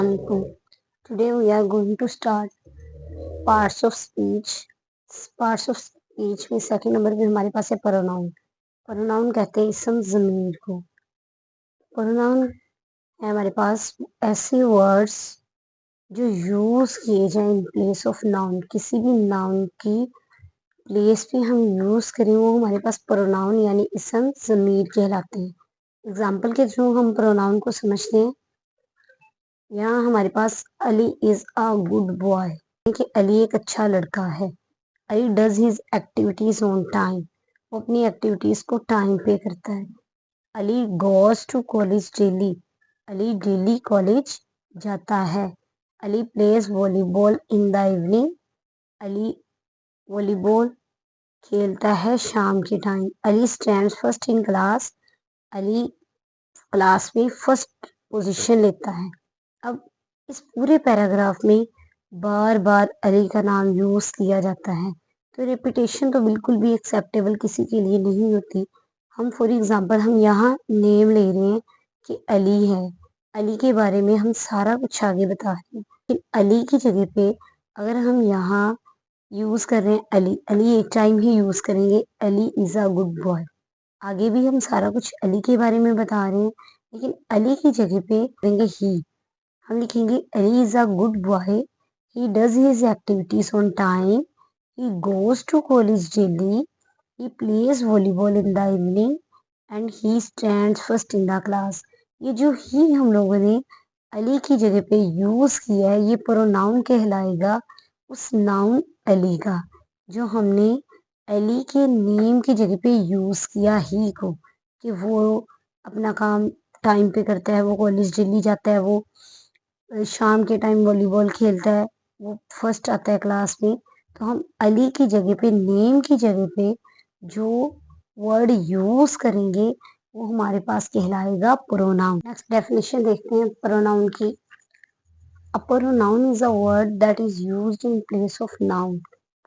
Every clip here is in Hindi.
Anpu. Today we are going to start parts of speech. Parts of speech में सेकंड नंबर पे हमारे पास है प्रोनाउन। प्रोनाउन कहते हैं इसम ज़मीर को। प्रोनाउन है हमारे पास ऐसे वर्ड्स जो यूज किए जाएं इन प्लेस ऑफ नाउन। किसी भी नाउन की प्लेस पे हम यूज करें वो हमारे पास प्रोनाउन यानी इसम ज़मीर कहलाते हैं। एग्जाम्पल के थ्रू हम प्रोनाउन को समझते हैं। यहाँ हमारे पास Ali is a good boy, कि अली एक अच्छा लड़का है। Ali does his activities on time, वो अपनी एक्टिविटीज को टाइम पे करता है। Ali goes to college daily, Ali daily college जाता है। Ali plays volleyball in the evening, Ali volleyball खेलता है शाम के time. Ali stands first in class, Ali class में फर्स्ट पोजीशन लेता है। अब इस पूरे पैराग्राफ में बार बार अली का नाम यूज किया जाता है, तो रिपीटेशन तो बिल्कुल भी एक्सेप्टेबल किसी के लिए नहीं होती। हम फॉर एग्जांपल हम यहाँ नेम ले रहे हैं कि अली है, अली के बारे में हम सारा कुछ आगे बता रहे हैं, लेकिन अली की जगह पे अगर हम यहाँ यूज कर रहे हैं अली, अली एक टाइम ही यूज करेंगे, Ali is a good boy. आगे भी हम सारा कुछ अली के बारे में बता रहे हैं, लेकिन अली की जगह पे करेंगे ही। हम लिखेंगे Ali is a good boy, he does his activities on time, he goes to college daily, he plays volleyball in the evening and he stands first in the class. ये जो ही हम लोगों ने अली की जगह पे यूज किया है ये प्रोनाउन कहलाएगा उस नाउन अली का, जो हमने अली के नेम की जगह पे यूज किया ही को, कि वो अपना काम टाइम पे करता है, वो कॉलेज डेली जाता है, वो शाम के टाइम वॉलीबॉल खेलता है, वो फर्स्ट आता है क्लास में। तो हम अली की जगह पे नेम की जगह पे जो वर्ड यूज करेंगे वो हमारे पास कहलाएगा प्रोनाउन। नेक्स्ट डेफिनेशन देखते हैं प्रोनाउन की। A pronoun is a word that is used in place of noun.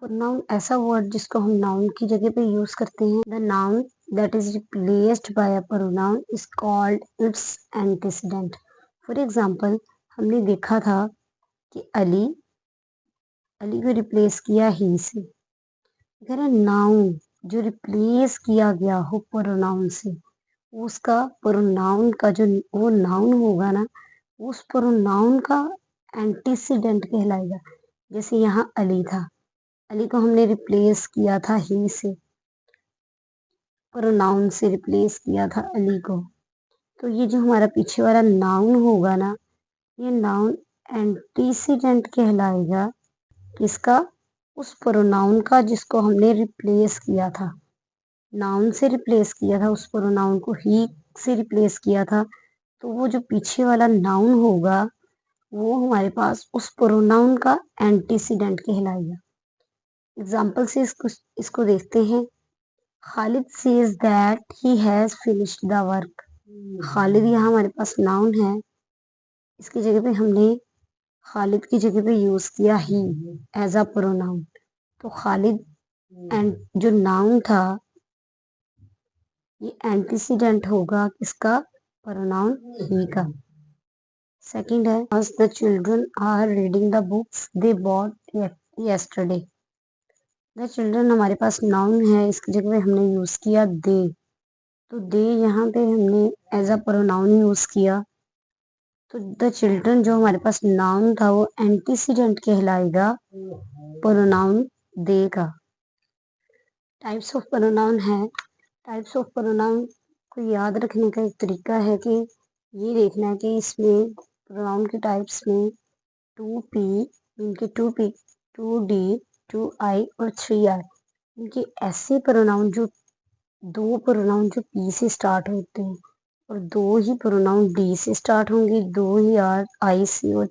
Pronoun ऐसा वर्ड जिसको हम नाउन की जगह पे यूज करते हैं। The noun that is replaced by a pronoun is called its antecedent. For example हमने देखा था कि अली को रिप्लेस किया ही से। अगर नाउन जो रिप्लेस किया गया हो प्रोनाउन से, उसका प्रोनाउन का जो वो नाउन होगा ना, उस प्रोनाउन का एंटीसीडेंट कहलाएगा। जैसे यहाँ अली था, अली को हमने रिप्लेस किया था ही से, प्रोनाउन से रिप्लेस किया था अली को। तो ये जो हमारा पीछे वाला नाउन होगा ना, ये नाउन एंटीसीडेंट कहलाएगा किसका? उस प्रोनाउन का जिसको हमने रिप्लेस किया था। नाउन से रिप्लेस किया था, उस प्रोनाउन को ही से रिप्लेस किया था, तो वो जो पीछे वाला नाउन होगा वो हमारे पास उस प्रोनाउन का एंटीसीडेंट कहलाएगा। एग्जाम्पल से इसको देखते हैं। Khalid says that he has finished the work. Khalid यहाँ हमारे पास नाउन है, इसकी जगह पे हमने खालिद की जगह पे यूज किया ही एज अ प्रोनाउन। तो खालिद एंड जो नाउन था ये एंटीसीडेंट होगा किसका? प्रोनाउन ही का। सेकंड है as the children are reading the books they bought yesterday। The children हमारे पास नाउन है, इसकी जगह पे हमने यूज किया दे। तो दे यहाँ पे हमने एज अ प्रोनाउन यूज किया, तो द चिल्ड्रन जो हमारे पास नाउन था वो एंटीसीडेंट कहलाएगा प्रोनाउन दे का। टाइप्स ऑफ प्रोनाउन है। टाइप्स ऑफ प्रोनाउन को याद रखने का एक तरीका है कि ये देखना है कि इसमें प्रोनाउन के टाइप्स में 2P, इनके 2P, 2D, 2I और 3I, इनके ऐसे प्रोनाउन जो दो प्रोनाउन जो P से स्टार्ट होते हैं और दो ही प्रोनाउन D से स्टार्ट होंगे, दो ही I से, और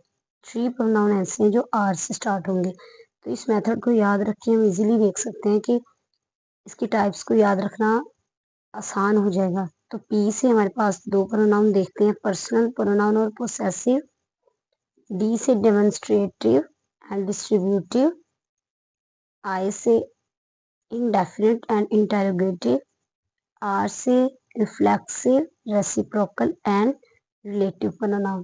3 प्रोनाउन ऐसे हैं जो R से स्टार्ट होंगे। तो इस मेथड को याद रख के हम इजीली देख सकते हैं कि इसकी टाइप्स को याद रखना आसान हो जाएगा। तो P से हमारे पास दो प्रोनाउन देखते हैं, पर्सनल प्रोनाउन और पोसेसिव। D से डेमोन्स्ट्रेटिव एंड डिस्ट्रीब्यूटिव। I से इंडेफिनिट एंड इंटेरोगेटिव। R से reflexive, reciprocal and relative pronoun.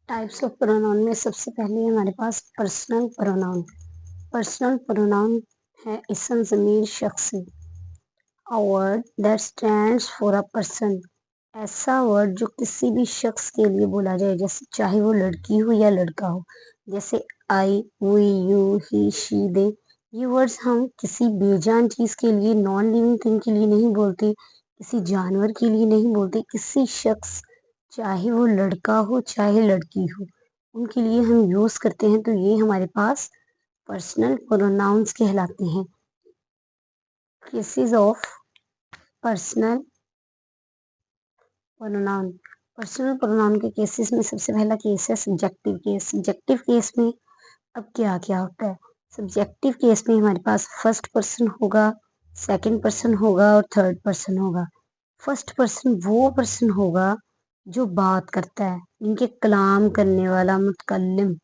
Types of pronoun में सबसे पहले हमारे पास पर्सनल प्रोनाउन। पर्सनल प्रोनाउन है इसम ज़मीर शख्सी, a word that stands for a person. ऐसा वर्ड जो किसी भी शख्स के लिए बोला जाए, जैसे चाहे वो लड़की हो या लड़का हो, जैसे आई, वी, यू, ही, शी, दे। ये वर्ड्स हम किसी बेजान चीज के लिए, नॉन लिविंग थिंग के लिए नहीं बोलते, किसी जानवर के लिए नहीं बोलते, किसी शख्स, चाहे वो लड़का हो चाहे लड़की हो, उनके लिए हम यूज करते हैं। तो ये हमारे पास पर्सनल प्रोनाउंस कहलाते हैं। Cases of personal pronoun. Personal pronoun के केसेस में सबसे पहला केस है सब्जेक्टिव केस। सब्जेक्टिव केस में अब क्या क्या होता है? सब्जेक्टिव केस में हमारे पास फर्स्ट पर्सन होगा, सेकंड पर्सन होगा और थर्ड पर्सन होगा। फर्स्ट पर्सन वो पर्सन होगा जो बात करता है, इनके कलाम करने वाला, मुतकल्लिम,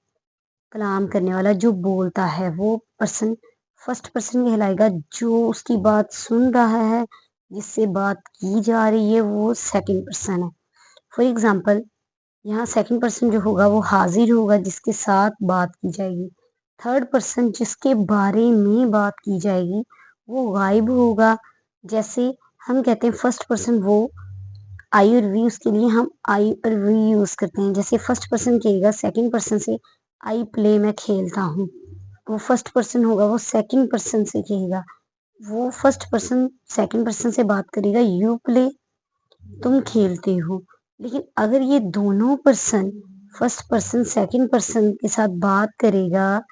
कलाम करने वाला जो बोलता है, वो पर्सन फर्स्ट पर्सन कहलाएगा। जो उसकी बात सुन रहा है, जिससे बात की जा रही है, वो सेकंड पर्सन है। फॉर एग्जाम्पल, यहाँ सेकंड पर्सन जो होगा वो हाजिर होगा, जिसके साथ बात की जाएगी। थर्ड पर्सन जिसके बारे में बात की जाएगी वो गायब होगा। जैसे हम कहते हैं फर्स्ट पर्सन वो, आई और वी, उसके लिए हम आई और वी यूज करते हैं। जैसे फर्स्ट पर्सन कहेगा सेकंड पर्सन से, आई प्ले, मैं खेलता हूँ। वो फर्स्ट पर्सन होगा, वो सेकंड पर्सन से कहेगा। वो फर्स्ट पर्सन सेकंड पर्सन से बात करेगा, यू प्ले, तुम खेलते हो। लेकिन अगर ये दोनों person, first person second person के साथ बात करेगा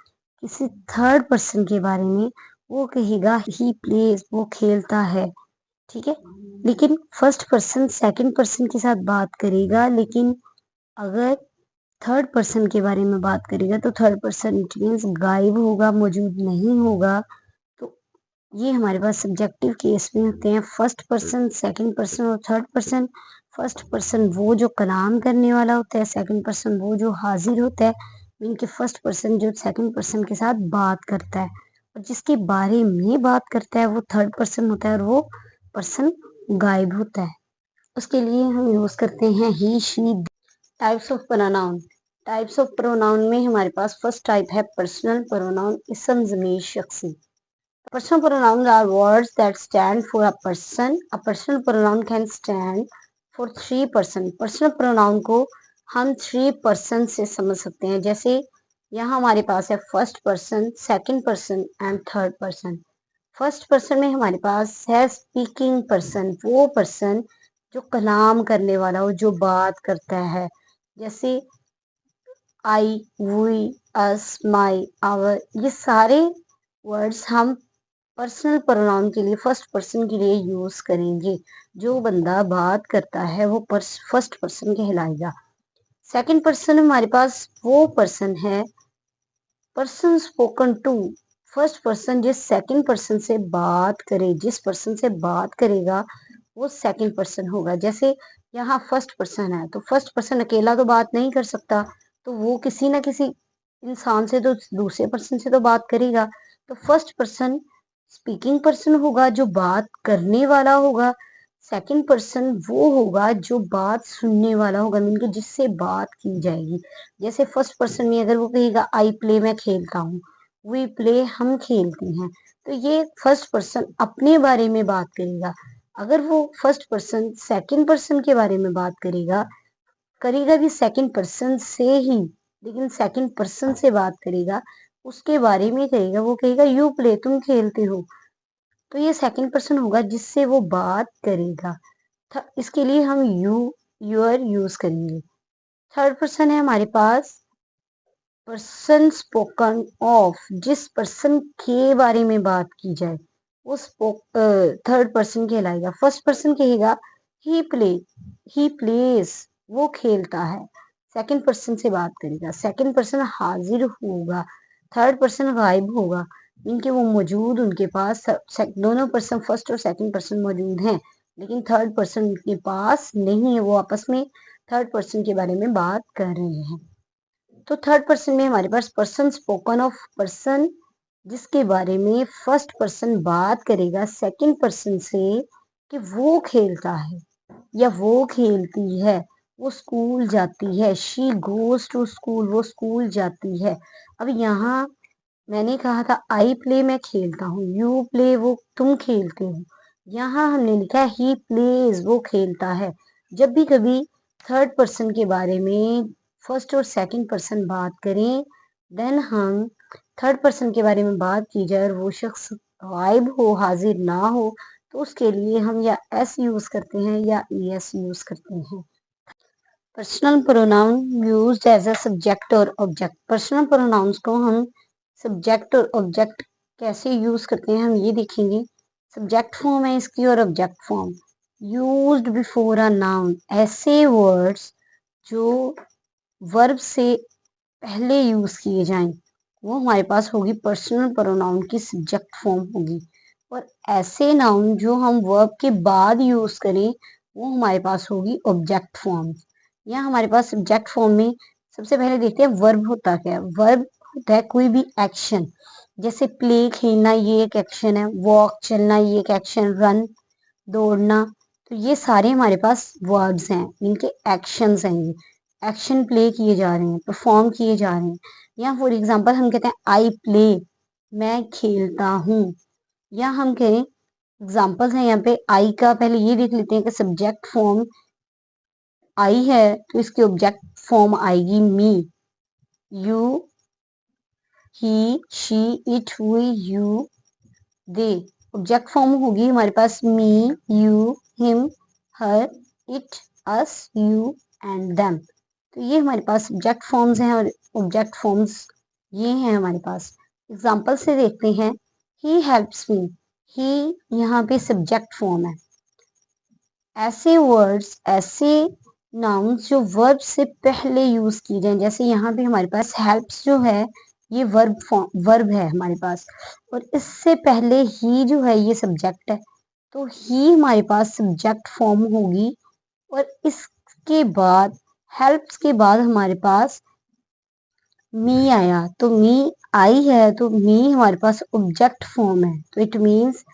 किसी थर्ड पर्सन के बारे में, वो कहेगा ही प्लेज, वो खेलता है। ठीक है। लेकिन फर्स्ट पर्सन सेकंड पर्सन के साथ बात करेगा, लेकिन अगर थर्ड पर्सन के बारे में बात करेगा तो थर्ड पर्सन इट मीन्स गायब होगा, मौजूद नहीं होगा। तो ये हमारे पास सब्जेक्टिव केस में होते हैं फर्स्ट पर्सन, सेकंड पर्सन और थर्ड पर्सन। फर्स्ट पर्सन वो जो कलाम करने वाला होता है, सेकंड पर्सन वो जो हाजिर होता है, इनके फर्स्ट पर्सन जो सेकंड पर्सन के साथ बात करता है और जिसके बारे में बात करता है वो थर्ड पर्सन होता है और वो पर्सन गायब होता है। उसके लिए हम यूज करते हैं he, she. Types of pronoun. Types of pronoun में हमारे पास फर्स्ट टाइप है पर्सनल प्रोनाउन, इसम ज़मीर शख्सी। Personal pronouns are words that stand for a person. A personal pronoun can stand for three person. Personal pronoun को हम three person से समझ सकते हैं। जैसे यहाँ हमारे पास है first person, second person and third person. First person में हमारे पास है स्पीकिंग पर्सन, वो पर्सन जो कलाम करने वाला हो, जो बात करता है। जैसे आई, वी, अस, माई, आवर, ये सारे वर्ड्स हम पर्सनल प्रोनाउन के लिए फर्स्ट पर्सन के लिए यूज करेंगे। जो बंदा बात करता है वो फर्स्ट पर्सन कहलाएगा। सेकंड पर्सन हमारे पास वो पर्सन है, person spoken to. First person जिस सेकंड पर्सन से बात करे, जिस पर्सन से बात करेगा वो सेकंड पर्सन होगा। जैसे यहाँ फर्स्ट पर्सन है तो फर्स्ट पर्सन अकेला तो बात नहीं कर सकता, तो वो किसी ना किसी इंसान से तो, दूसरे पर्सन से तो बात करेगा। तो फर्स्ट पर्सन स्पीकिंग पर्सन होगा, जो बात करने वाला होगा। सेकंड पर्सन वो होगा जो बात सुनने वाला होगा, मीन के जिससे बात की जाएगी। जैसे फर्स्ट पर्सन में अगर वो कहेगा आई प्ले, मैं खेलता हूँ, वी प्ले, हम खेलते हैं, तो ये फर्स्ट पर्सन अपने बारे में बात करेगा। अगर वो फर्स्ट पर्सन सेकंड पर्सन के बारे में बात करेगा, करेगा भी सेकंड पर्सन से ही, लेकिन सेकंड पर्सन से बात करेगा, उसके बारे में करेगा, वो कहेगा यू प्ले, तुम खेलते हो। तो ये सेकंड पर्सन होगा जिससे वो बात करेगा। इसके लिए हम यूर यूज करेंगे। थर्ड पर्सन है हमारे पास पर्सन स्पोकन ऑफ, जिस पर्सन के बारे में बात की जाए वो थर्ड पर्सन कहलाएगा। फर्स्ट पर्सन कहेगा ही प्ले, ही प्लेस, वो खेलता है। सेकंड पर्सन से बात करेगा, सेकंड पर्सन हाजिर होगा, थर्ड पर्सन गायब होगा। इनके वो मौजूद, उनके पास दोनों पर्सन फर्स्ट और सेकंड पर्सन मौजूद हैं, लेकिन थर्ड पर्सन उनके पास नहीं है, वो आपस में थर्ड पर्सन के बारे में बात कर रहे हैं। तो थर्ड पर्सन में हमारे पास पर्सन स्पोकन ऑफ, पर्सन जिसके बारे में फर्स्ट पर्सन बात करेगा सेकंड पर्सन से कि वो खेलता है या वो खेलती है, वो स्कूल जाती है। शी गोज टू स्कूल, वो स्कूल जाती है। अब यहाँ मैंने कहा था आई प्ले, मैं खेलता हूँ। यू प्ले, वो तुम खेलते हो। यहाँ हमने लिखा है ही प्लेज, वो खेलता है। जब भी कभी थर्ड पर्सन के बारे में फर्स्ट और सेकंड पर्सन बात करें, देन हम थर्ड पर्सन के बारे में बात की जाए और वो शख्स गायब हो, हाजिर ना हो, तो उसके लिए हम या एस यूज करते हैं या एस यूज करते हैं। Personal pronoun used as a subject और ऑब्जेक्ट। पर्सनल प्रोनाउंस को हम सब्जेक्ट और ऑब्जेक्ट कैसे यूज करते हैं हम ये देखेंगे। सब्जेक्ट फॉर्म है इसकी और object form. Used before a noun, ऐसे वर्ड्स जो वर्ब से पहले यूज किए जाएं, वो हमारे पास होगी पर्सनल प्रोनाउन की सब्जेक्ट फॉर्म होगी। और ऐसे नाउन जो हम वर्ब के बाद यूज करें, वो हमारे पास होगी ऑब्जेक्ट फॉर्म। यहाँ हमारे पास सब्जेक्ट फॉर्म में सबसे पहले देखते हैं वर्ब होता क्या है। वर्ब होता है कोई भी एक्शन, जैसे प्ले खेलना, ये एक एक्शन है। वॉक चलना, ये एक एक्शन। रन दौड़ना, तो ये सारे हमारे पास वर्ड्स हैं, इनके एक्शंस हैं। ये एक्शन प्ले किए जा रहे हैं, परफॉर्म किए जा रहे हैं। या फॉर एग्जांपल हम कहते हैं आई प्ले, मैं खेलता हूँ। या हम कहें एग्जांपल्स हैं यहाँ पे आई का, पहले ये देख लेते हैं कि सब्जेक्ट फॉर्म आई है तो इसकी ऑब्जेक्ट फॉर्म आएगी me. You, he, she, it, we, you, they. Object form होगी हमारे पास me, you, him, her, it, us, you and them. तो ये हमारे पास सब्जेक्ट फॉर्म्स हैं और ऑब्जेक्ट फॉर्म्स ये हैं हमारे पास। एग्जांपल से देखते हैं। ही हेल्प्स मी, ही यहाँ पे सब्जेक्ट फॉर्म है। ऐसे वर्ड्स, ऐसे नाउन्स जो वर्ब से पहले यूज की जाए, जैसे यहाँ पे हमारे पास हेल्प्स जो है ये वर्ब है हमारे पास, और इससे पहले ही जो है ये सब्जेक्ट है, तो ही हमारे पास सब्जेक्ट फॉर्म होगी। और इसके बाद हेल्प्स के बाद हमारे पास मी आया, तो मी आई है तो मी हमारे पास ऑब्जेक्ट फॉर्म है। तो इट मीन्स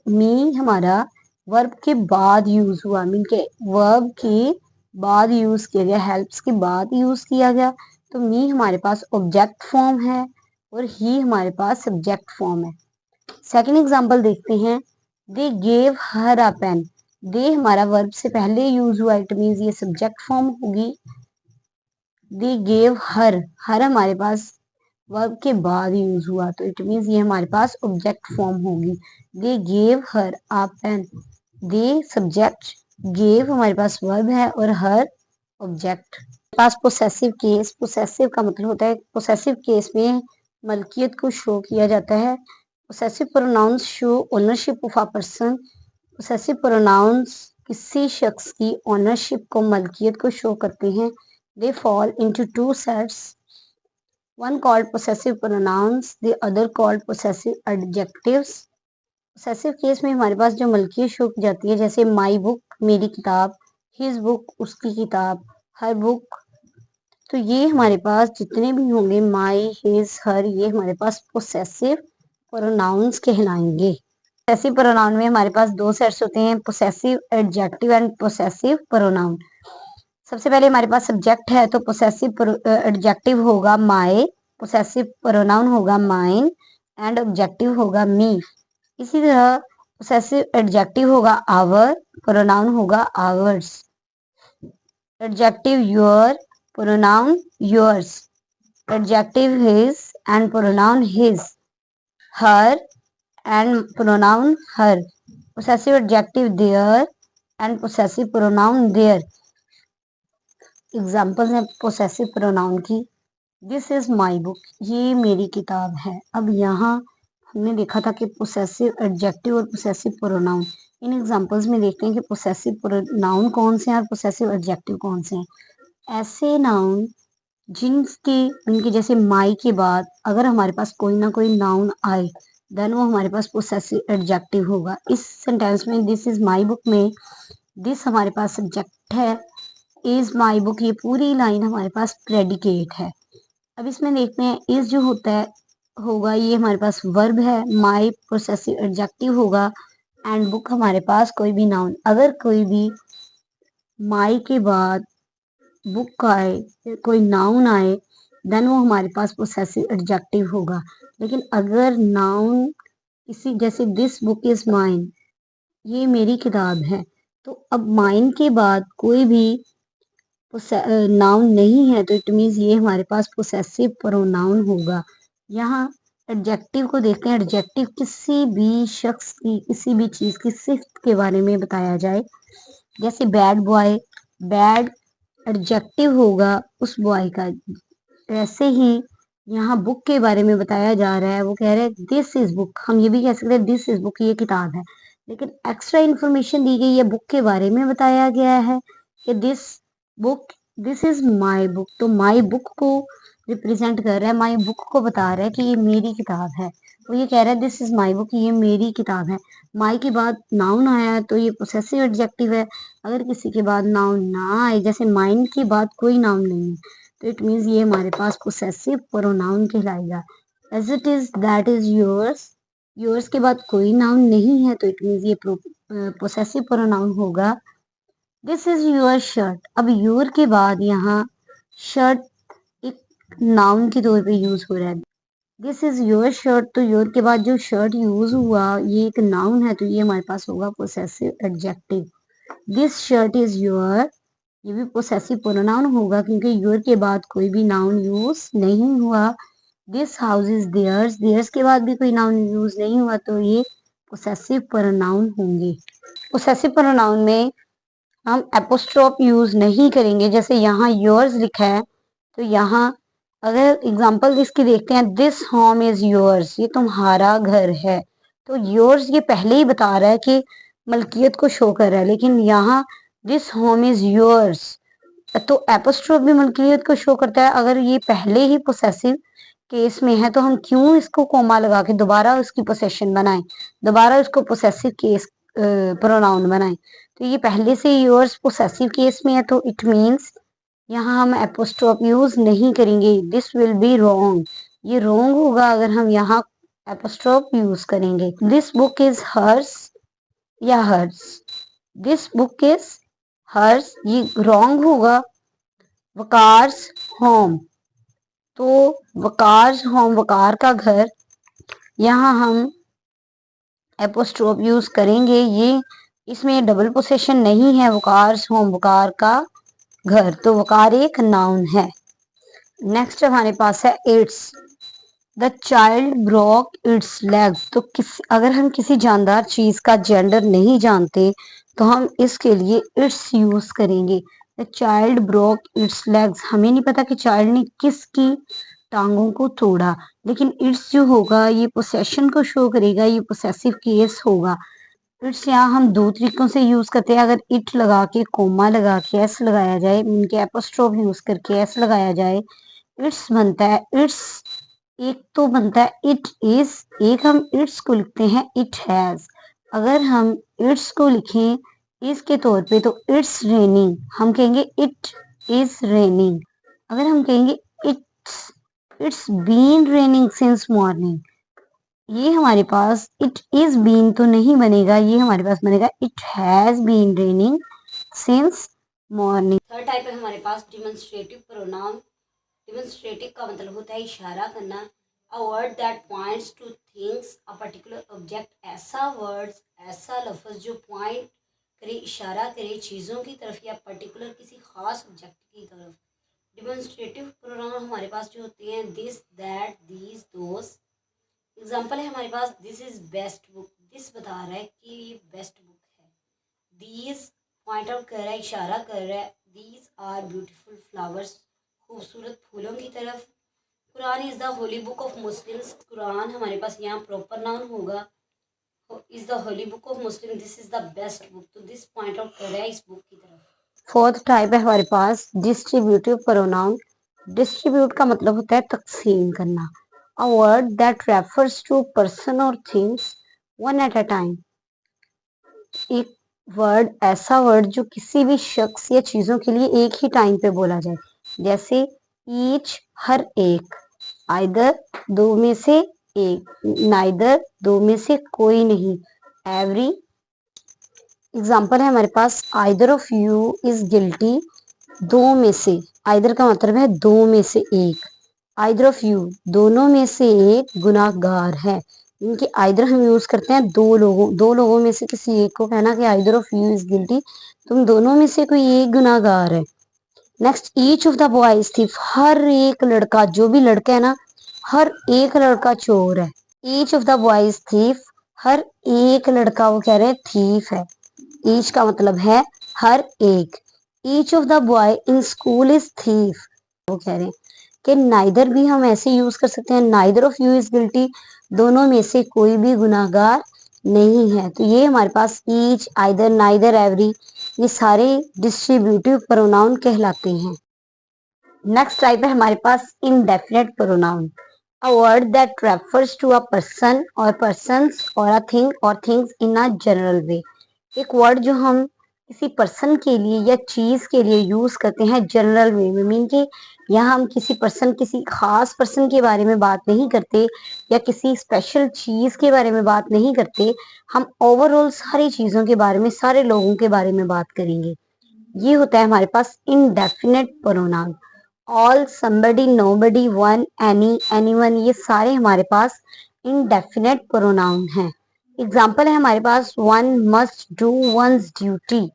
मी हमारा वर्ब के बाद यूज हुआ, मीन के वर्ब के बाद यूज किया गया, हेल्प्स के बाद यूज किया गया। तो मी हमारे पास ऑब्जेक्ट फॉर्म है और ही हमारे पास सब्जेक्ट फॉर्म है। सेकंड एग्जांपल देखते हैं। दे गेव हर अ पेन, दे हमारा वर्ब से पहले यूज हुआ, इट मीन्स ये सब्जेक्ट फॉर्म होगी। दे गेव हर हमारे पास वर्ब के बाद यूज हुआ, तो इट मीन्स ये हमारे पास ऑब्जेक्ट फॉर्म होगी। They gave her a pen, they subject, gave हमारे पास वर्ब है और हर ऑब्जेक्ट। पास पोसेसिव केस, पोसेसिव का मतलब होता है, पोसेसिव केस में मलकियत को शो किया जाता है। Possessive pronouns show ownership of a person. Possessive pronouns किसी शख्स की ओनरशिप को, मलकियत को शो करते हैं। They fall into two sets, one called possessive pronouns, the other called possessive adjectives। possessive case में हमारे पास जो मलकियत शो की जाती है, जैसे माई बुक, मेरी किताब, हिज बुक, उसकी किताब, हर बुक, तो ये हमारे पास जितने भी होंगे माई, हिज, हर, ये हमारे पास पोसेसिव प्रोनाउंस कहलाएंगे। पोसेसिव प्रोनाउन में हमारे पास दो सेट्स होते हैं, possessive adjective and possessive pronoun. सबसे पहले हमारे पास सब्जेक्ट है तो पोसेसिव एडजेक्टिव होगा माय, पोसेसिव प्रोनाउन होगा माइन एंड ऑब्जेक्टिव होगा मी। इसी तरह पोसेसिव एडजेक्टिव होगा आवर, प्रोनाउन होगा ours. Adjective your, pronoun yours. Adjective his and pronoun his. Her and pronoun her. Possessive adjective their and possessive pronoun there. Example है पोसेसिव प्रोनाउन की। दिस इज माई बुक, ये मेरी किताब है। अब यहाँ हमने देखा था कि पोसेसिव एडजेक्टिव और पोसेसिव प्रोनाउन, इन एग्जाम्पल्स में देखते हैं कि पोसेसिव प्रोनाउन कौन से हैं और पोसेसिव एडजेक्टिव कौन से हैं। ऐसे नाउन जिनके जैसे माई के बाद अगर हमारे पास कोई ना कोई नाउन आए, देन वो हमारे पास पोसेसिव एडजेक्टिव होगा। इस सेंटेंस में दिस इज माई बुक में दिस हमारे पास सब्जेक्ट है, इज माई बुक ये पूरी लाइन हमारे पास प्रेडिकेट है। अब इसमें देखते हैं इज जो होता है होगा ये हमारे पास वर्ब है, माई पोसेसिव एडजेक्टिव होगा एंड बुक हमारे पास कोई भी नाउन। अगर कोई भी माई के बाद बुक आए, कोई नाउन आए, देन वो हमारे पास पोसेसिव एडजेक्टिव होगा। लेकिन अगर नाउन किसी जैसे दिस बुक इज माइन, ये मेरी किताब है, तो अब माइन के बाद कोई भी नाउन नहीं है तो इट मीन्स ये हमारे पास पोसेसिव प्रोनाउन होगा। यहाँ एडजेक्टिव को देखते हैं। एडजेक्टिव किसी भी शख्स की, किसी भी चीज की सिफ्त के बारे में बताया जाए। जैसे बैड बॉय, बैड एडजेक्टिव होगा उस बॉय का। ऐसे ही यहाँ बुक के बारे में बताया जा रहा है, वो कह रहे हैं दिस इज बुक, हम ये भी कह सकते हैं दिस इज बुक, ये किताब है। लेकिन एक्स्ट्रा इन्फॉर्मेशन दी गई है, बुक के बारे में बताया गया है कि book this is my book, तो माई बुक को रिप्रेजेंट कर रहा है, माई बुक को बता रहा है कि ये मेरी किताब है। वो ये कह रहा है दिस इज माई बुक, ये मेरी किताब है। माई के बाद नाउन आया तो ये पोसेसिव एडजेक्टिव है। अगर किसी के बाद नाउन ना आए, जैसे माइंड के बाद कोई नाउन नहीं है, तो इट मीन्स ये हमारे पास पोसेसिव प्रोनाउन कहलाएगा। As it is, that is yours, yours के बाद कोई नाउन नहीं है तो इट मीन्स ये पोसेसिव प्रोनाउन होगा। दिस इज योर शर्ट, अब योर के बाद यहाँ शर्ट एक नाउन के तौर पे यूज हो रहा है। दिस इज योर शर्ट, तो योर के बाद जो शर्ट यूज हुआ ये एक नाउन है, तो ये हमारे पास होगा possessive adjective. This shirt is your, ये भी पोसेसिव प्रोनाउन होगा क्योंकि योर के बाद कोई भी नाउन यूज नहीं हुआ। This house is theirs, theirs के बाद भी कोई नाउन यूज नहीं हुआ, तो ये पोसेसिव प्रोनाउन होंगे। पोसेसिव प्रोनाउन में हम एपोस्ट्रोफ यूज नहीं करेंगे। जैसे यहाँ योर्स लिखा है, तो यहाँ अगर एग्जांपल इसकी देखते हैं, दिस होम इज योर्स, ये तुम्हारा घर है, तो योर्स ये पहले ही बता रहा है कि मलकियत को शो कर रहा है। लेकिन यहाँ दिस होम इज योर्स, तो एपोस्ट्रोफ भी मलकियत को शो करता है। अगर ये पहले ही पोसेसिव केस में है तो हम क्यों इसको कोमा लगा के दोबारा उसकी पोसेशन बनाएं, दोबारा उसको पोसेसिव केस प्रोनाउन बनाएं। तो ये पहले से योर्स पोसेसिव केस में है, तो इट मीन्स यहाँ हम एपोस्ट्रोफ यूज नहीं करेंगे। दिस विल बी रॉन्ग, ये रॉन्ग होगा अगर हम यहाँ एपोस्ट्रोफ यूज करेंगे। दिस बुक इज हर्स या hers, this book is hers, ये रॉन्ग होगा। वकारस होम, तो वकारस होम, वकार का घर, यहाँ हम एपोस्ट्रोफ यूज करेंगे। ये इसमें डबल पोसेशन नहीं है, वकारस होम वकार का घर, तो वकार एक नाउन है। नेक्स्ट हमारे पास है it's, the child broke it's legs, तो अगर हम किसी जानदार चीज का जेंडर नहीं जानते तो हम इसके लिए इट्स यूज करेंगे। The child broke it's legs, हमें नहीं पता कि चाइल्ड ने किसकी टांगों को तोड़ा, लेकिन इट्स जो होगा ये पोसेशन को शो करेगा, ये पोसेसिव केस होगा। इट्स यहाँ हम दो तरीकों से यूज करते हैं। अगर इट लगा के, कोमा लगा के, एस लगाया जाए, इनके एपोस्ट्रोफ यूज करके एस लगाया जाए, इट्स बनता है इट्स। एक तो बनता है इट इज, एक हम इट्स को लिखते हैं इट हैज। अगर हम इट्स को लिखें इसके तौर पे तो इट्स रेनिंग, हम कहेंगे इट इज रेनिंग। अगर हम कहेंगे it's been raining since morning, ये हमारे पास इट इज बीन तो नहीं बनेगा, ये हमारे पास बनेगा it has been raining since morning. Third type है हमारे पास डिमॉन्स्ट्रेटिव प्रोनाउन। डिमॉन्स्ट्रेटिव का मतलब होता है इशारा करना। अ word that points two things, a particular object, ऐसा वर्ड्स, ऐसा लफ्ज जो पॉइंट करे, इशारा करे चीज़ों की तरफ या पर्टिकुलर किसी खास ऑब्जेक्ट की तरफ। डिमॉन्स्ट्रेटिव प्रोनाउन हमारे पास जो होते हैं this, that, these, those. Example है हमारे पास, this is best book, this बता रहा है कि ये बेस्ट बुक है। दीज पॉइंट आउट कर रहा है, इशारा कर रहा है, दीज आर ब्यूटीफुल फ्लावर्स, खूबसूरत फूलों की तरफ। Quran is the Holi book of Muslims, Quran हमारे पास यहाँ प्रॉपर नाउन होगा। Is the Holi book of Muslim, this is the best book, तो दिस पॉइंट आउट कर रहा है इस बुक की तरफ। फोर्थ टाइप है हमारे पास डिस्ट्रीब्यूटिव प्रोनाउन। डिस्ट्रीब्यूट का मतलब होता है तकसीम करना। A word that refers to a person or things one at a time, एक वर्ड, ऐसा वर्ड जो किसी भी शख्स या चीजों के लिए एक ही टाइम पे बोला जाए। जैसे ईच, हर एक, आइदर, दो में से एक, नाइदर, दो में से कोई नहीं, एवरी। एग्जाम्पल है हमारे पास, either of you is guilty, दो में से, आइदर का मतलब है दो में से एक। आइदर ऑफ यू, दोनों में से एक गुनाहगार है। इनके आइदर हम यूज करते हैं दो लोगों में से किसी एक को कहना कि either of you is guilty, तुम दोनों में से कोई एक गुनाहगार है। Next, each of the boys thief, हर एक लड़का, जो भी लड़का है ना, हर एक लड़का चोर है। Each of the boys thief, हर एक लड़का, वो कह रहे हैं थीफ है। ईच का मतलब है हर एक। Each of the boy in school is thief, वो कह रहे हैं कि नाइदर भी हम ऐसे यूज कर सकते हैं, neither of you is guilty, दोनों में से कोई भी गुनाहगार नहीं है। तो ये हमारे पास ईच, आइदर, नाइदर, एवरी, ये सारे डिस्ट्रीब्यूटिव प्रोनाउन कहलाते हैं। नेक्स्ट टाइप है हमारे पास indefinite pronoun, a word that refers to a person और पर्सन्स और अ थिंग और things in a general way. एक वर्ड जो हम किसी पर्सन के लिए या चीज के लिए यूज करते हैं जनरल वे में, मीन कि यहाँ हम किसी पर्सन, किसी खास पर्सन के बारे में बात नहीं करते या किसी स्पेशल चीज के बारे में बात नहीं करते, हम ओवरऑल सारी चीजों के बारे में, सारे लोगों के बारे में बात करेंगे। ये होता है हमारे पास indefinite pronoun. All, somebody, nobody, one, any, anyone, ये सारे हमारे पास इनडेफिनेट प्रोनाउन हैं। एग्जाम्पल है हमारे पास one must do one's duty.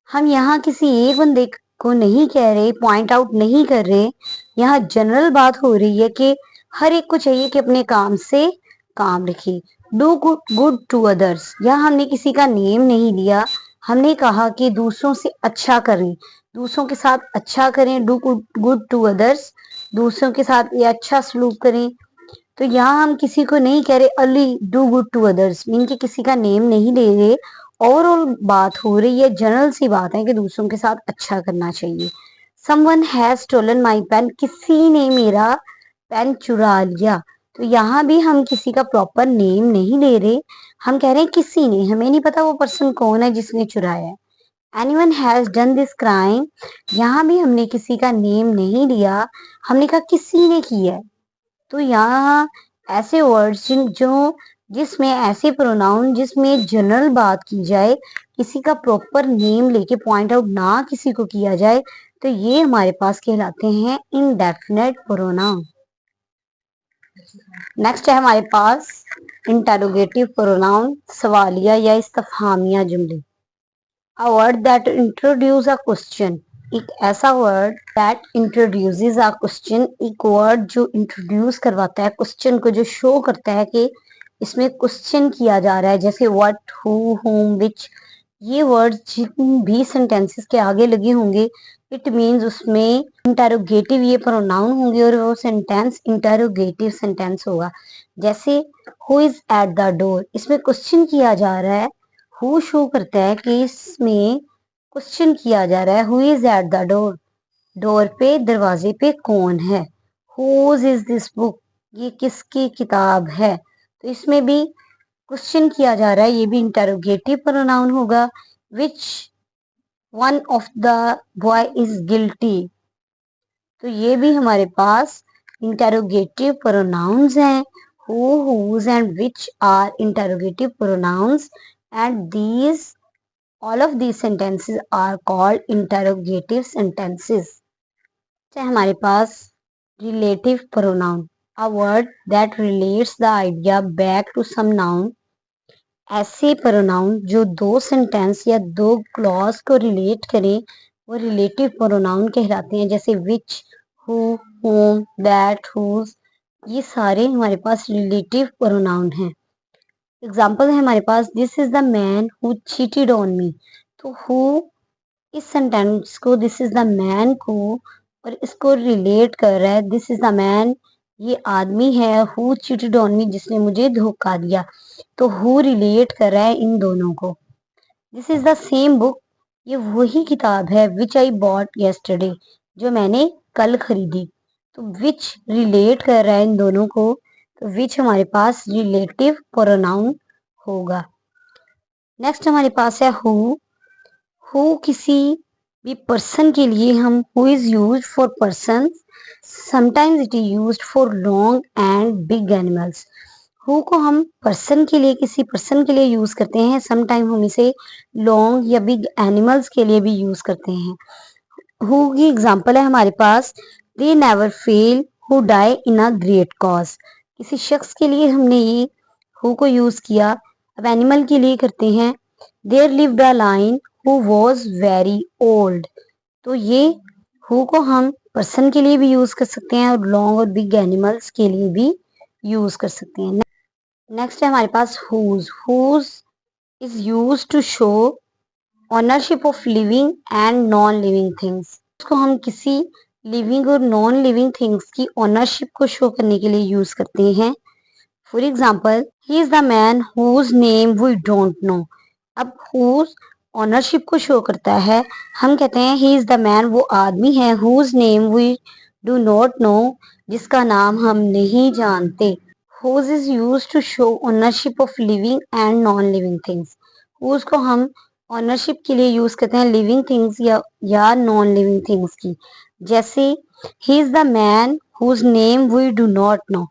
हम यहाँ किसी एक बंदे को नहीं कह रहे, पॉइंट आउट नहीं कर रहे, यहाँ जनरल बात हो रही है कि हर एक को चाहिए कि अपने काम से काम रखे। डू गुड टू अदर्स, यहाँ हमने किसी का नेम नहीं लिया, हमने कहा कि दूसरों से अच्छा करें, दूसरों के साथ अच्छा करें। डू गुड टू अदर्स, दूसरों के साथ ये अच्छा सलूक करें। तो यहाँ हम किसी को नहीं कह रहे Ali do good to others, mean कि किसी का नेम नहीं ले रहे, ओवरऑल बात हो रही है, जनरल सी बात है कि दूसरों के साथ अच्छा करना चाहिए। Someone has stolen my pen, किसी ने मेरा पेन चुरा लिया। तो यहाँ भी हम किसी का प्रॉपर नेम नहीं ले रहे, हम कह रहे हैं किसी ने, हमें नहीं पता वो पर्सन कौन है जिसने चुराया है। Anyone has done this crime, यहाँ भी हमने किसी का नेम नहीं लिया, हमने कहा किसी ने किया है। तो यहाँ ऐसे वर्ड्स जो जिसमें ऐसे प्रोनाउन जिसमें जनरल बात की जाए, किसी का प्रॉपर नेम लेके पॉइंट आउट ना किसी को किया जाए, तो ये हमारे पास कहलाते हैं इनडेफिनेट प्रोनाउन। नेक्स्ट है हमारे पास इंटरोगेटिव प्रोनाउन, सवालिया या इस्तफहामिया जुमले। अ word that introduce a question, एक ऐसा word that introduces a question, एक वर्ड जो इंट्रोड्यूस करवाता है क्वेश्चन को, जो शो करता है कि इसमें क्वेश्चन किया जा रहा है, जैसे व्हाट, हु, होम, विच। ये वर्ड जिन भी सेंटेंसेस के आगे लगे होंगे, इट मीन्स उसमें इंटरोगेटिव ये प्रोनाउन होंगे और वो सेंटेंस इंटरोगेटिव सेंटेंस होगा। जैसे who is at the door, इसमें क्वेश्चन किया जा रहा है, हु शो करता है कि इसमें क्वेश्चन किया जा रहा है, who is at the door, door पे, दरवाजे पे कौन है। हुज इज दिस बुक, ये किसकी किताब है। तो इसमें भी क्वेश्चन किया जा रहा है, ये भी इंटरोगेटिव प्रोनाउन होगा। Which one of the boy is guilty, तो ये भी हमारे पास इंटरोगेटिव प्रोनाउंस हैं। Who, whose and which are interrogative pronouns and these all of these sentences are called interrogative sentences। चाहे हमारे पास relative pronoun, a word that relates the idea back to some noun, ऐसे प्रोनाउन जो दो सेंटेंस या दो क्लॉज को रिलेट करें, वो रिलेटिव प्रोनाउन कहलाते हैं। जैसे which, who, whom, that, whose, ये सारे हमारे पास रिलेटिव प्रोनाउन हैं। एग्जाम्पल है हमारे पास this is the man who cheated on me. तो हु, इस सेंटेंस को दिस इज द मैन को और इसको रिलेट कर रहा है, दिस इज द मैन, ये आदमी है, हु चीटेड ऑन मी, जिसने मुझे धोखा दिया। तो हु रिलेट कर रहा है इन दोनों को। This is the same book, ये वही किताब है, विच आई बॉट yesterday, जो मैंने कल खरीदी। तो विच रिलेट कर रहा है इन दोनों को, तो विच हमारे पास रिलेटिव प्रोनाउन होगा। नेक्स्ट हमारे पास है हु किसी भी पर्सन के लिए हम who is use for person, sometimes it is use for long and big animals. Who co हम पर्सन के लिए, किसी पर्सन के लिए यूज करते हैं, समटाइम हम इसे लॉन्ग या बिग एनिमल्स के लिए भी यूज करते हैं। हु की एग्जाम्पल है हमारे पास, they never fail who die in a great cause. किसी शख्स के लिए हमने ये हु को यूज किया। अब एनिमल के लिए करते हैं, there lived a line who was very old. तो ये हु को हम पर्सन के लिए भी यूज कर सकते हैं और लॉन्ग और बिग एनिमल्स के लिए भी यूज कर सकते हैं। नेक्स्ट है हमारे पास whose is use to show ownership of living and non living things. इसको हम किसी लिविंग और नॉन लिविंग थिंग्स की ओनरशिप को शो करने के लिए यूज करते हैं। For example, he is the man whose name we don't know. अब हुज ओनरशिप को शो करता है। हम कहते हैं ही इज द मैन, वो आदमी है, whose name we do not know, जिसका नाम हम नहीं जानते। Whose is use to show ownership of living and non living things. Whose को हम ओनरशिप के लिए यूज करते हैं लिविंग थिंग्स या नॉन लिविंग थिंग्स की। जैसे ही is the man whose name we do not know,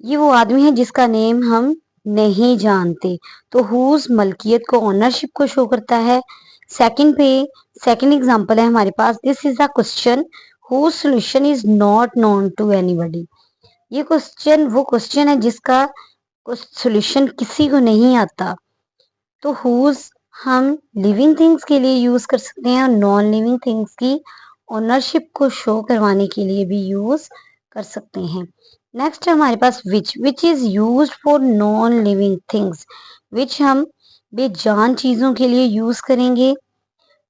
ये वो आदमी है जिसका नेम हम नहीं जानते। तो हुज मलकियत को, ओनरशिप को शो करता है। सेकंड एग्जांपल है हमारे पास, this is a question whose solution is not known to anybody. ये क्वेश्चन वो क्वेश्चन है जिसका सॉल्यूशन किसी को नहीं आता। तो हुज हम लिविंग थिंग्स के लिए यूज कर सकते हैं और नॉन लिविंग थिंग्स की ओनरशिप को शो करवाने के लिए भी यूज कर सकते हैं। नेक्स्ट है हमारे पास which is use for non living things. Which हम बेजान चीजों के लिए यूज करेंगे।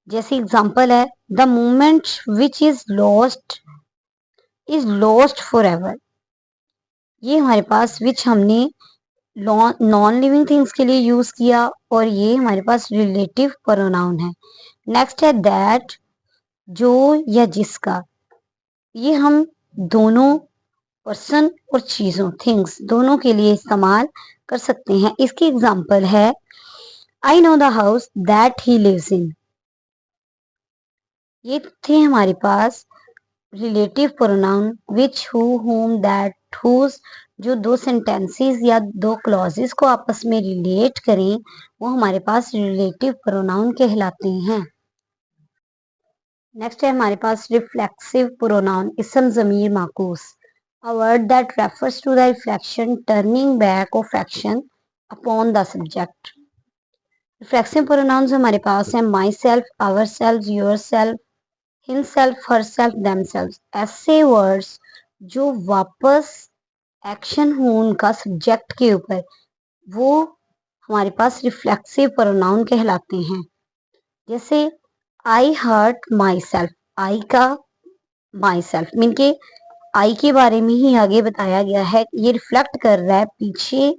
जैसे एग्जांपल है, the moment which is lost for ever. ये हमारे पास विच हमने नॉन लिविंग थिंग्स के लिए यूज किया और ये हमारे पास रिलेटिव प्रोनाउन है। नेक्स्ट है दैट, जो या जिसका। ये हम दोनों पर्सन और चीजों, थिंग्स, दोनों के लिए इस्तेमाल कर सकते हैं। इसकी एग्जांपल है, I know the house that he lives in. ये थे हमारे पास relative pronoun which, who, whom, that, whose। जो दो सेंटेंसेस या दो क्लॉजेस को आपस में रिलेट करें वो हमारे पास रिलेटिव प्रोनाउन कहलाते हैं। नेक्स्ट है हमारे पास रिफ्लेक्सिव प्रोनाउन, इसम ज़मीर माकूस। A word that refers to the reflection, turning back of action upon the subject. Reflexive pronouns हमारे पास है myself, ourself, yourself, himself, herself, themselves. ऐसे वर्ड्स जो वापस एक्शन हो उनका सब्जेक्ट के ऊपर, वो हमारे पास रिफ्लेक्सिव प्रोनाउन कहलाते हैं। जैसे आई हर्ट माई सेल्फ, आई का माई सेल्फ मीन के आई के बारे में ही आगे बताया गया है, ये रिफ्लेक्ट कर रहा है पीछे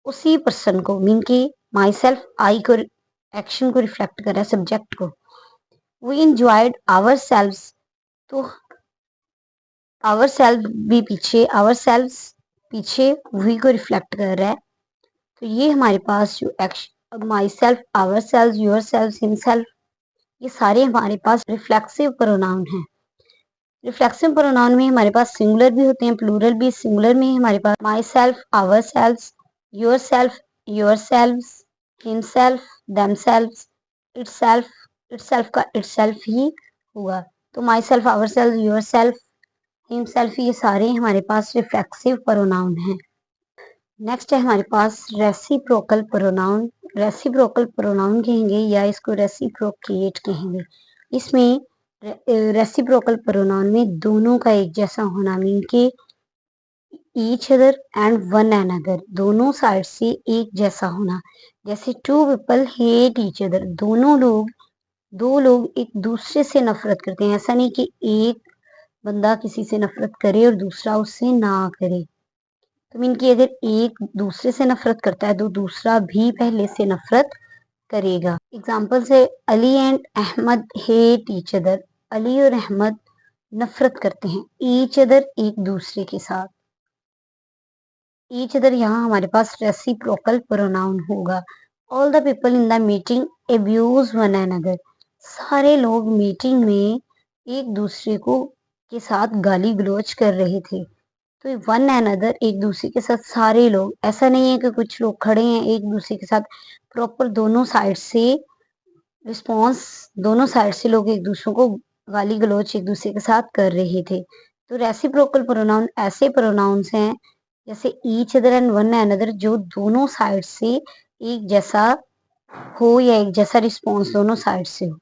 उसी पर्सन को, मीन के माई सेल्फ आई को, एक्शन को रिफ्लेक्ट कर रहा है, सब्जेक्ट को। वी इंजॉयड आवर सेल्व्स, तो आवर सेल्फ भी पीछे, आवर सेल्व्स पीछे वी को रिफ्लेक्ट कर रहा है। तो ये हमारे पास जो action, myself, ourself, yourself, himself, ये सारे हमारे पास रिफ्लेक्सिव प्रोनाउन हैं। रिफ्लेक्सिव प्रोनाउन में हमारे पास सिंगुलर भी होते हैं, प्लूरल भी। सिंगुलर में हमारे पास myself, ourself, yourself, yourself, himself, themself, itself. Itself का इटसेल्फ ही हुआ। तो myself, ourself, yourself, himself, ये सारे हमारे पास रिफ्लेक्सिव प्रोनाउन हैं। नेक्स्ट है हमारे पास रेसिप्रोकल प्रोनाउन। रेसिप्रोकल प्रोनाउन कहेंगे या इसको रेसिप्रोकेट कहेंगे। इसमें रेसिप्रोकल प्रोनाउन में दोनों का एक जैसा होना, मीन के each other and one another, दोनों साइड से एक जैसा होना। जैसे two people hate each other, दो लोग एक दूसरे से नफरत करते हैं। ऐसा नहीं कि एक बंदा किसी से नफरत करे और दूसरा उससे ना करे। तो मीन की अगर एक दूसरे से नफरत करता है तो दूसरा भी पहले से नफरत करेगा। एग्जाम्पल से, Ali and Ahmad hate each other, Ali और अहमद नफरत करते हैं ईच अदर, एक दूसरे के साथ। ईच अदर यहाँ हमारे पास रेसिप्रोकल प्रोनाउन होगा। All the people in the meeting abuse one another, सारे लोग मीटिंग में एक दूसरे को के साथ गाली गलौज कर रहे थे। तो वन अनदर, एक दूसरे के साथ सारे लोग, ऐसा नहीं है कि कुछ लोग खड़े हैं एक दूसरे के साथ, प्रॉपर दोनों साइड से रिस्पॉन्स, दोनों साइड से लोग एक दूसरे को गाली गलौज एक दूसरे के साथ कर रहे थे। तो रेसिप्रोकल प्रोनाउन ऐसे प्रोनाउंस हैं जैसे each other and one another, जो दोनों साइड से एक जैसा हो या एक जैसा रिस्पॉन्स दोनों साइड से हो।